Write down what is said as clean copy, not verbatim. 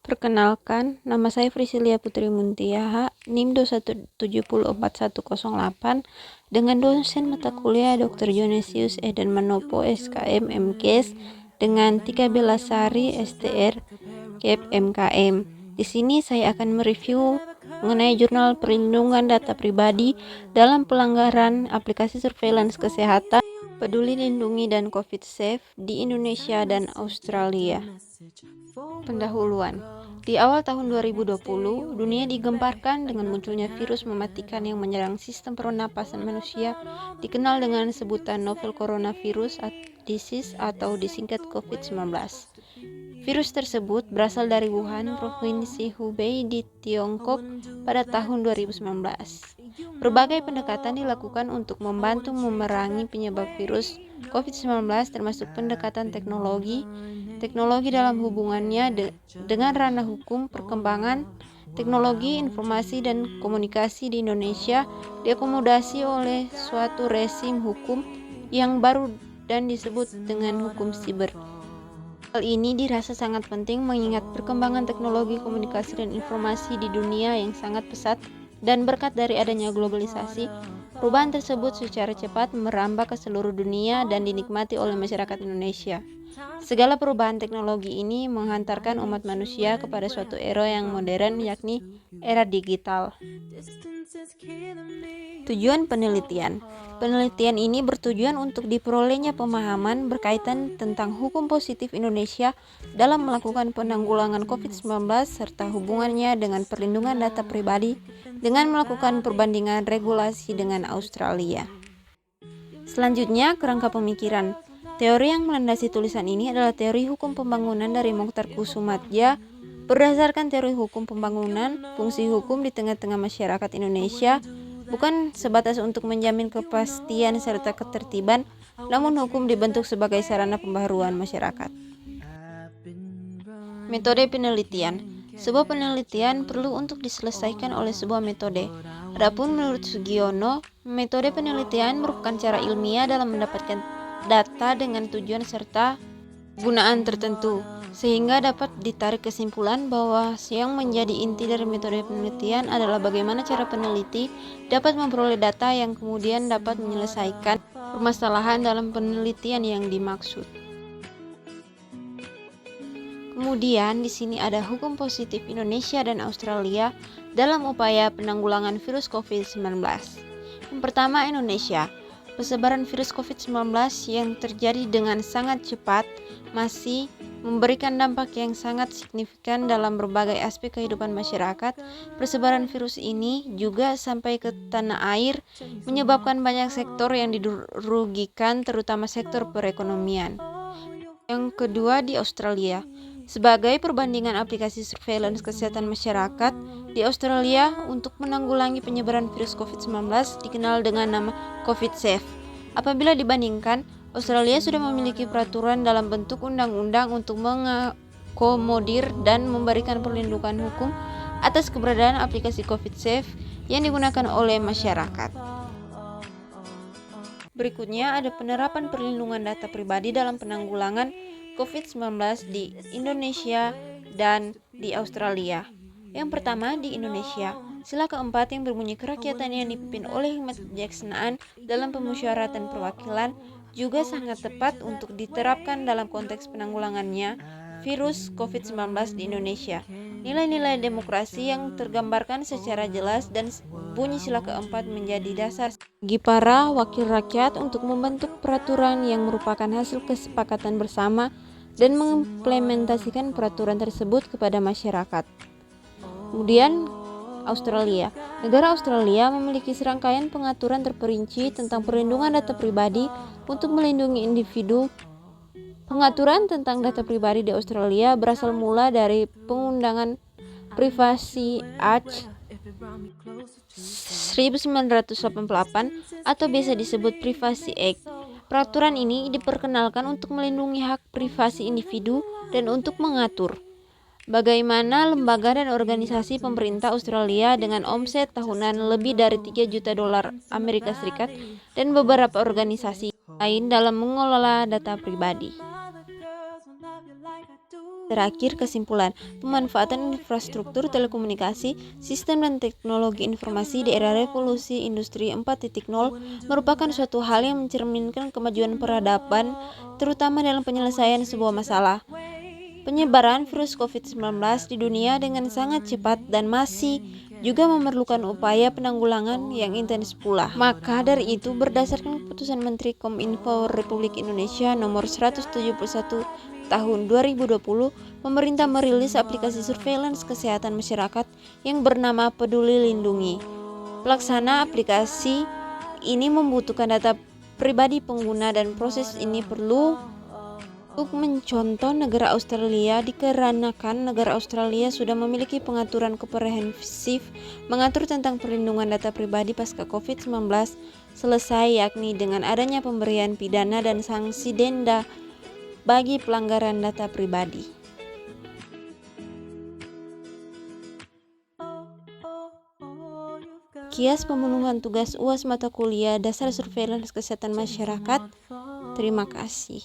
Perkenalkan, nama saya Frisilia Putri Muntiaha, NIM 217041108, dengan dosen mata kuliah Dr. Jonesius Eden Manopo, SKM MKes, dengan Tika Belasari, STR, KEP MKM. Di sini saya akan mereview mengenai jurnal perlindungan data pribadi dalam pelanggaran aplikasi surveillance kesehatan, Peduli Lindungi dan COVID Safe di Indonesia dan Australia. Pendahuluan. Di awal tahun 2020, dunia digemparkan dengan munculnya virus mematikan yang menyerang sistem pernapasan manusia, dikenal dengan sebutan novel coronavirus disease atau disingkat COVID-19. Virus tersebut berasal dari Wuhan, Provinsi Hubei di Tiongkok pada tahun 2019. Berbagai pendekatan dilakukan untuk membantu memerangi penyebab virus COVID-19 termasuk pendekatan teknologi dalam hubungannya dengan ranah hukum. Perkembangan teknologi informasi dan komunikasi di Indonesia diakomodasi oleh suatu rezim hukum yang baru dan disebut dengan hukum siber. Hal ini dirasa sangat penting mengingat perkembangan teknologi komunikasi dan informasi di dunia yang sangat pesat, dan berkat dari adanya globalisasi, perubahan tersebut secara cepat merambah ke seluruh dunia dan dinikmati oleh masyarakat Indonesia. Segala perubahan teknologi ini menghantarkan umat manusia kepada suatu era yang modern, yakni era digital. Tujuan penelitian. Penelitian ini bertujuan untuk diperolehnya pemahaman berkaitan tentang hukum positif Indonesia dalam melakukan penanggulangan COVID-19 serta hubungannya dengan perlindungan data pribadi dengan melakukan perbandingan regulasi dengan Australia. Selanjutnya, kerangka pemikiran. Teori yang melandasi tulisan ini adalah teori hukum pembangunan dari Mokhtar Kusumadja. Berdasarkan teori hukum pembangunan, fungsi hukum di tengah-tengah masyarakat Indonesia bukan sebatas untuk menjamin kepastian serta ketertiban, namun hukum dibentuk sebagai sarana pembaharuan masyarakat. Metode penelitian. Sebuah penelitian perlu untuk diselesaikan oleh sebuah metode. Adapun menurut Sugiono, metode penelitian merupakan cara ilmiah dalam mendapatkan data dengan tujuan serta gunaan tertentu, sehingga dapat ditarik kesimpulan bahwa yang menjadi inti dari metode penelitian adalah bagaimana cara peneliti dapat memperoleh data yang kemudian dapat menyelesaikan permasalahan dalam penelitian yang dimaksud. Kemudian di sini ada hukum positif Indonesia dan Australia dalam upaya penanggulangan virus COVID-19. Yang pertama, Indonesia. Persebaran virus COVID-19 yang terjadi dengan sangat cepat masih memberikan dampak yang sangat signifikan dalam berbagai aspek kehidupan masyarakat. Persebaran virus ini juga sampai ke tanah air, menyebabkan banyak sektor yang dirugikan, terutama sektor perekonomian. Yang kedua, di Australia. Sebagai perbandingan aplikasi surveillance kesehatan masyarakat di Australia untuk menanggulangi penyebaran virus COVID-19 dikenal dengan nama COVID Safe. Apabila dibandingkan, Australia sudah memiliki peraturan dalam bentuk undang-undang untuk mengakomodir dan memberikan perlindungan hukum atas keberadaan aplikasi COVID Safe yang digunakan oleh masyarakat. Berikutnya ada penerapan perlindungan data pribadi dalam penanggulangan COVID-19 di Indonesia dan di Australia. Yang pertama, di Indonesia. Sila keempat yang berbunyi kerakyatan yang dipimpin oleh hikmat kebijaksanaan dalam pemusyawaratan perwakilan juga sangat tepat untuk diterapkan dalam konteks penanggulangannya virus COVID-19 di Indonesia. Nilai-nilai demokrasi yang tergambarkan secara jelas dan bunyi sila keempat menjadi dasar bagi para wakil rakyat untuk membentuk peraturan yang merupakan hasil kesepakatan bersama dan mengimplementasikan peraturan tersebut kepada masyarakat. Kemudian Australia. Negara Australia memiliki serangkaian pengaturan terperinci tentang perlindungan data pribadi untuk melindungi individu. Pengaturan tentang data pribadi di Australia berasal mula dari Pengundangan Privacy Act 1988 atau biasa disebut Privacy Act. Peraturan ini diperkenalkan untuk melindungi hak privasi individu dan untuk mengatur bagaimana lembaga dan organisasi pemerintah Australia dengan omset tahunan lebih dari 3 juta dolar Amerika Serikat dan beberapa organisasi lain dalam mengelola data pribadi. Terakhir, kesimpulan, pemanfaatan infrastruktur telekomunikasi, sistem dan teknologi informasi di era revolusi industri 4.0 merupakan suatu hal yang mencerminkan kemajuan peradaban, terutama dalam penyelesaian sebuah masalah. Penyebaran virus COVID-19 di dunia dengan sangat cepat dan masih juga memerlukan upaya penanggulangan yang intens pula. Maka dari itu, berdasarkan keputusan Menteri Kominfo Republik Indonesia nomor 171 tahun 2020, pemerintah merilis aplikasi surveillance kesehatan masyarakat yang bernama Peduli Lindungi. Pelaksana aplikasi ini membutuhkan data pribadi pengguna dan proses ini perlu untuk mencontoh negara Australia dikarenakan negara Australia sudah memiliki pengaturan komprehensif mengatur tentang perlindungan data pribadi pasca COVID-19 selesai, yakni dengan adanya pemberian pidana dan sanksi denda bagi pelanggaran data pribadi. Kias pemenuhan tugas UAS mata kuliah Dasar Surveillance Kesehatan Masyarakat. Terima kasih.